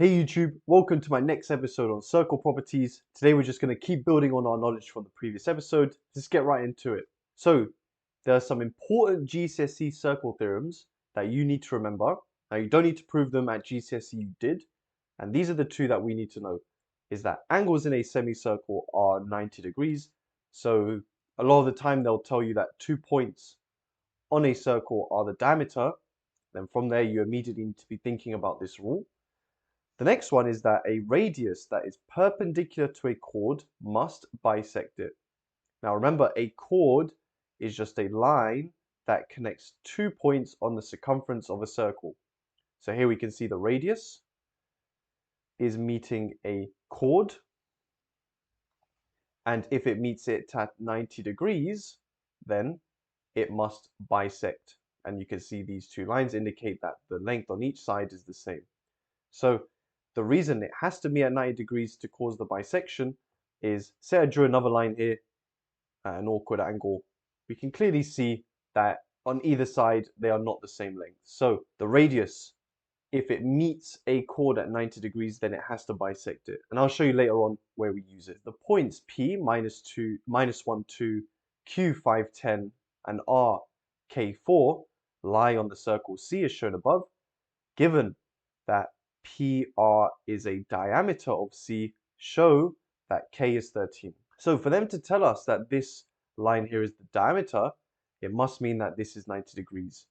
Hey YouTube, welcome to my next episode on circle properties. Today we're just going to keep building on our knowledge from the previous episode. Let's get right into it. So there are some important GCSE circle theorems that you need to remember. Now you don't need to prove them at GCSE, you did. And these are the two that we need to know. Is that angles in a semicircle are 90 degrees. So a lot of the time they'll tell you that 2 points on a circle are the diameter. Then from there you immediately need to be thinking about this rule. The next one is that a radius that is perpendicular to a chord must bisect it. Now remember, a chord is just a line that connects 2 points on the circumference of a circle. So here we can see the radius is meeting a chord, and if it meets it at 90 degrees, then it must bisect. And you can see these two lines indicate that the length on each side is the same. So the reason it has to be at 90 degrees to cause the bisection is, say I drew another line here at an awkward angle, we can clearly see that on either side they are not the same length. So the radius, if it meets a chord at 90 degrees, then it has to bisect it. And I'll show you later on where we use it. The points P, -1, 2, Q, 5, 10, and R, K4 lie on the circle C as shown above. Given that PR is a diameter of C, show that K is 13. So for them to tell us that this line here is the diameter, it must mean that this is 90 degrees.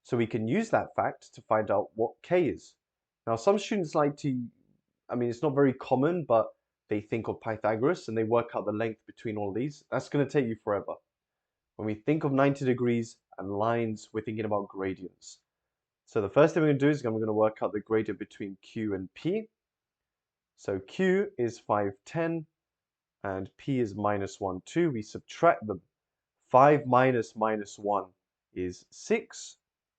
So we can use that fact to find out what K is. Now some students like to, it's not very common, but they think of Pythagoras and they work out the length between all these. That's going to take you forever. When we think of 90 degrees and lines, we're thinking about gradients. So the first thing we're going to do is we're going to work out the gradient between Q and P. So Q is 5, 10, and P is -1, 2. We subtract them. 5 minus -1 is 6.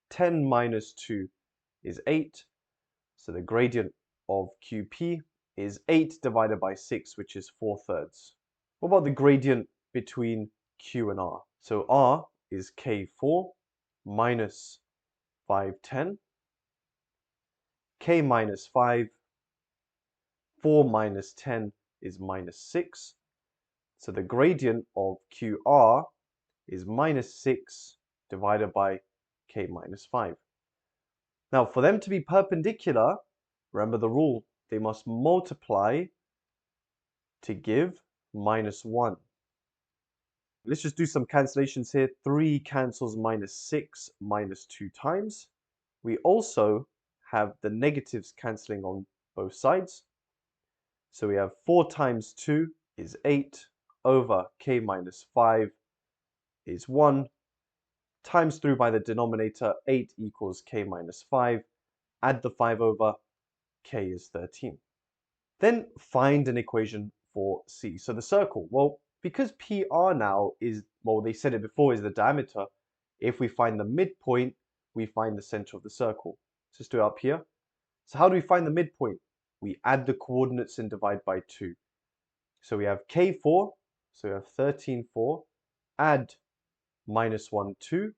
10 minus 2 is 8. So the gradient of QP is 8 divided by 6, which is 4/3. What about the gradient between Q and R? So R is K4 minus 5, 10. K minus 5, 4 minus 10 is -6. So the gradient of QR is -6 divided by K minus 5. Now for them to be perpendicular, remember the rule, they must multiply to give -1. Let's just do some cancellations here. 3 cancels -6 -2 times. We also have the negatives cancelling on both sides. So we have 4 times 2 is 8 over K minus 5 is 1. Times through by the denominator, 8 equals K minus 5. Add the 5 over, K is 13. Then find an equation for C. So the circle, well, because PR now is, well, they said it before, is the diameter. If we find the midpoint, we find the center of the circle. So let's do it up here. So how do we find the midpoint? We add the coordinates and divide by 2. So we have K4, so we have 13, 4. Add -1, 2.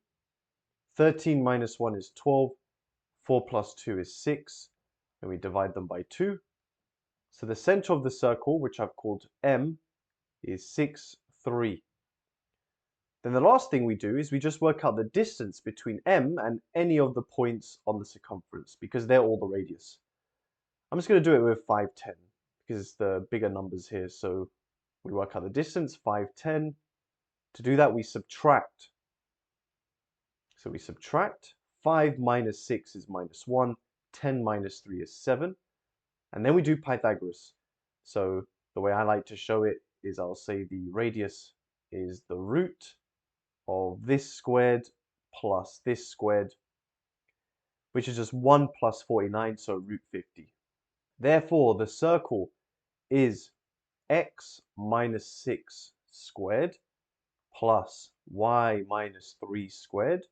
13 minus 1 is 12. 4 plus 2 is 6. And we divide them by 2. So the center of the circle, which I've called M, is 6, 3. Then the last thing we do is we just work out the distance between M and any of the points on the circumference, because they're all the radius. I'm just going to do it with 5, 10, because it's the bigger numbers here. So we work out the distance, 5, 10. To do that, we subtract. So we subtract. 5 minus 6 is -1. 10 minus 3 is 7. And then we do Pythagoras. So the way I like to show it is I'll say the radius is the root of this squared plus this squared, which is just 1 plus 49, so root 50. Therefore, the circle is x minus 6 squared plus y minus 3 squared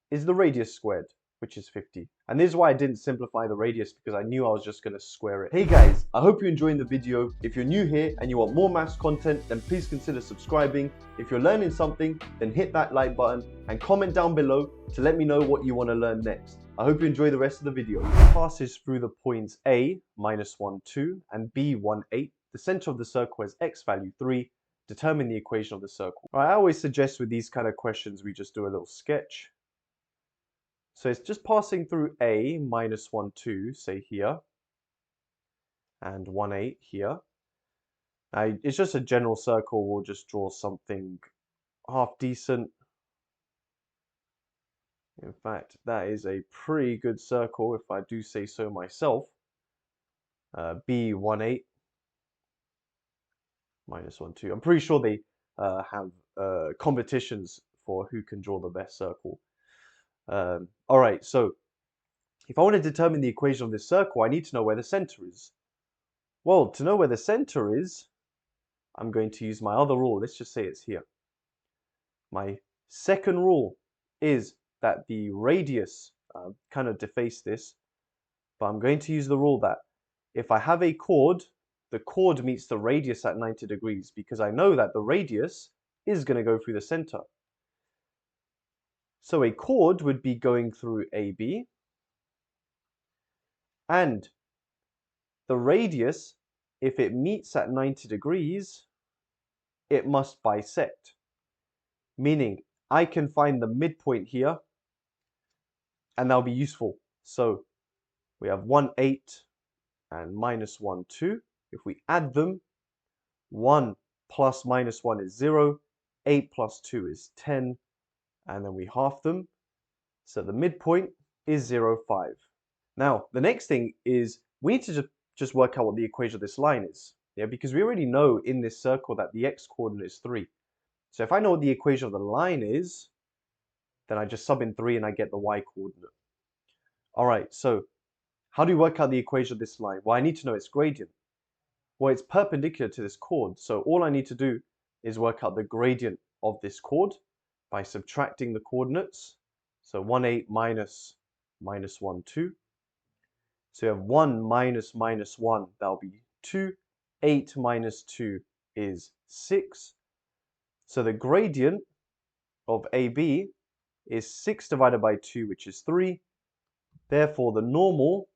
is the radius squared, which is 50. And this is why I didn't simplify the radius, because I knew I was just going to square it. Hey guys, I hope you're enjoying the video. If you're new here and you want more maths content, then please consider subscribing. If you're learning something, then hit that like button and comment down below to let me know what you want to learn next. I hope you enjoy the rest of the video. Passes through the points A, -1, 2, and B, 1, 8. The center of the circle has x value 3. Determine the equation of the circle. All right, I always suggest with these kind of questions, we just do a little sketch. So it's just passing through A, -1, 2, say here, and 1, 8 here. Now, it's just a general circle. We'll just draw something half decent. In fact, that is a pretty good circle, if I do say so myself. B, 1, 8, -1, 2. I'm pretty sure they have competitions for who can draw the best circle. All right, so if I want to determine the equation of this circle, I need to know where the center is. Well, to know where the center is, I'm going to use my other rule. Let's just say it's here. My second rule is that the radius, kind of deface this, but I'm going to use the rule that if I have a chord, the chord meets the radius at 90 degrees because I know that the radius is going to go through the center. So a chord would be going through AB, and the radius, if it meets at 90 degrees, it must bisect. Meaning I can find the midpoint here, and that'll be useful. So we have 1, 8 and -1, 2. If we add them, 1 plus -1 is 0, 8 plus 2 is 10, and then we half them. So the midpoint is 0, 5. Now, the next thing is we need to just work out what the equation of this line is. Yeah, because we already know in this circle that the x-coordinate is 3. So if I know what the equation of the line is, then I just sub in 3 and I get the y-coordinate. All right, so how do you work out the equation of this line? Well, I need to know its gradient. Well, it's perpendicular to this chord, so all I need to do is work out the gradient of this chord by subtracting the coordinates. So 1, 8 minus -1, 2. So you have 1 minus -1, that'll be 2. 8 minus 2 is 6. So the gradient of AB is 6 divided by 2, which is 3. Therefore, the normal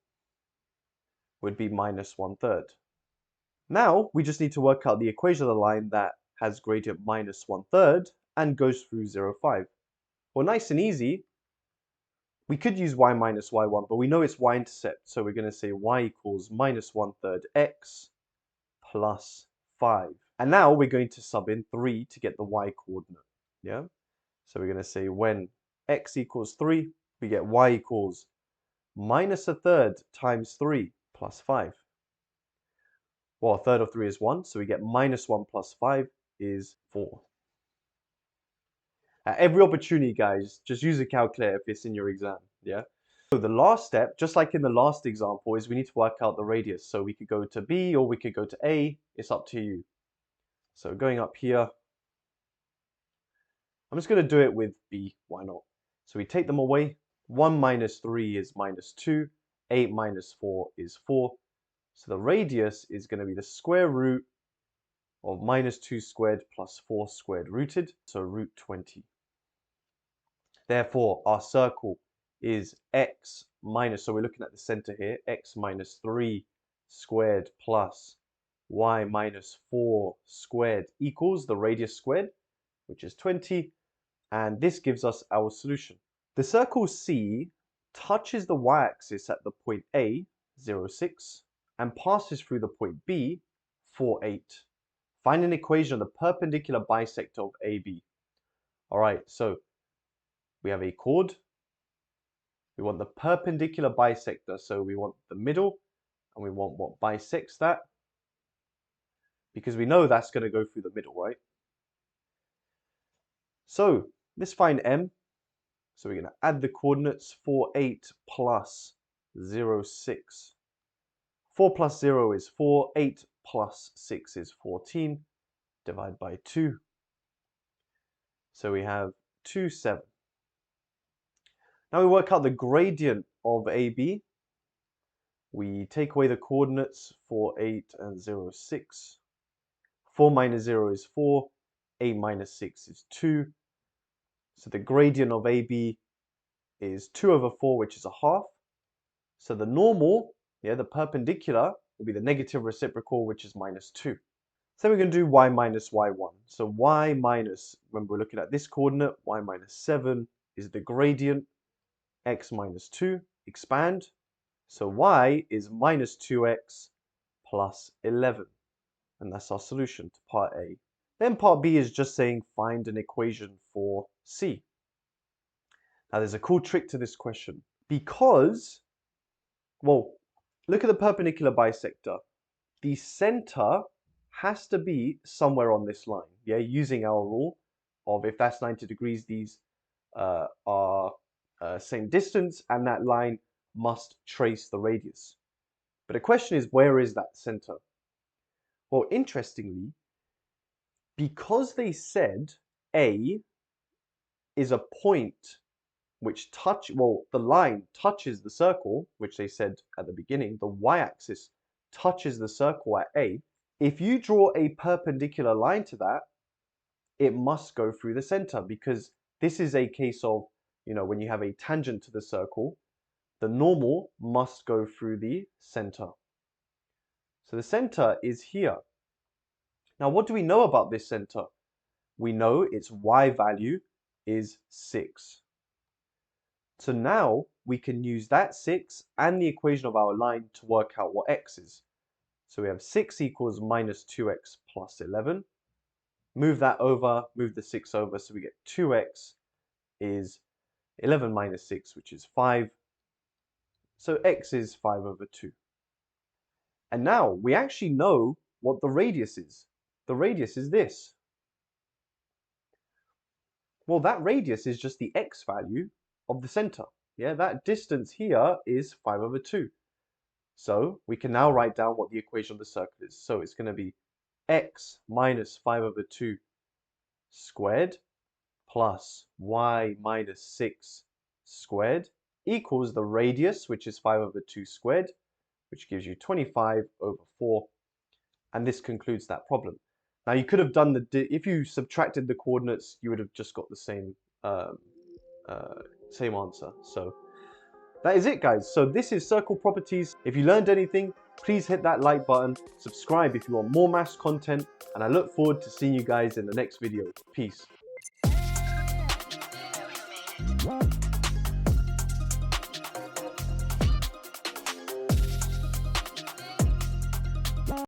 would be -1/3. Now, we just need to work out the equation of the line that has gradient -1/3 and goes through 0, 5. Well, nice and easy. We could use y minus y1, but we know it's y-intercept, so we're going to say y equals -1/3 x plus 5. And now we're going to sub in 3 to get the y-coordinate. Yeah? So we're going to say when x equals 3, we get y equals -1/3 times 3 plus 5. Well, 1/3 of 3 is 1, so we get -1 plus 5 is 4. At every opportunity, guys, just use a calculator if it's in your exam, yeah? So the last step, just like in the last example, is we need to work out the radius. So we could go to B or we could go to A, it's up to you. So going up here, I'm just going to do it with B, why not? So we take them away. 1 minus 3 is -2, 8 minus 4 is 4. So the radius is going to be the square root of -2 squared plus 4 squared rooted, so root 20. Therefore, our circle is x minus, so we're looking at the center here, x minus 3 squared plus y minus 4 squared equals the radius squared, which is 20, and this gives us our solution. The circle C touches the y-axis at the point A, 0, 6, and passes through the point B, 4, 8. Find an equation of the perpendicular bisector of AB. All right, so we have a chord. We want the perpendicular bisector, so we want the middle, and we want what bisects that, because we know that's going to go through the middle, right? So let's find M. So we're going to add the coordinates 4, 8 plus 0, 6. 4 plus 0 is 4, 8 plus 6 is 14, divide by 2. So we have 2, 7. Now we work out the gradient of AB. We take away the coordinates 4, 8 and 0, 6. 4 minus 0 is 4, 8 minus 6 is 2. So the gradient of AB is 2 over 4, which is a half. So the normal, the perpendicular, will be the negative reciprocal, which is minus 2. So we're going to do y minus y1. So y minus, when we're looking at this coordinate, y minus 7 is the gradient, x minus 2, expand. So y is minus 2x plus 11. And that's our solution to part A. Then part B is just saying find an equation for C. Now there's a cool trick to this question. Because, well, look at the perpendicular bisector. The center has to be somewhere on this line, using our rule of if that's 90 degrees, these are same distance, and that line must trace the radius. But the question is, where is that center? Well, interestingly, because they said A is a point which the line touches the circle, which they said at the beginning, the y-axis touches the circle at A. If you draw a perpendicular line to that, it must go through the center, because this is a case of, when you have a tangent to the circle, the normal must go through the center. So the center is here. Now, what do we know about this center? We know its y value is 6. So now we can use that 6 and the equation of our line to work out what x is. So we have 6 equals minus 2x plus 11. Move that over, move the 6 over, so we get 2x is 11 minus 6, which is 5. So x is 5 over 2. And now we actually know what the radius is. The radius is this. Well, that radius is just the x value of the center. That distance here is 5 over 2. So we can now write down what the equation of the circle is. So it's going to be x minus 5 over 2 squared plus y minus 6 squared equals the radius, which is 5 over 2 squared, which gives you 25 over 4. And this concludes that problem. Now you could have done if you subtracted the coordinates, you would have just got the same answer. So that is it, guys. So this is circle properties. If you learned anything, please hit that like button, subscribe if you want more maths content, and I look forward to seeing you guys in the next video. Peace.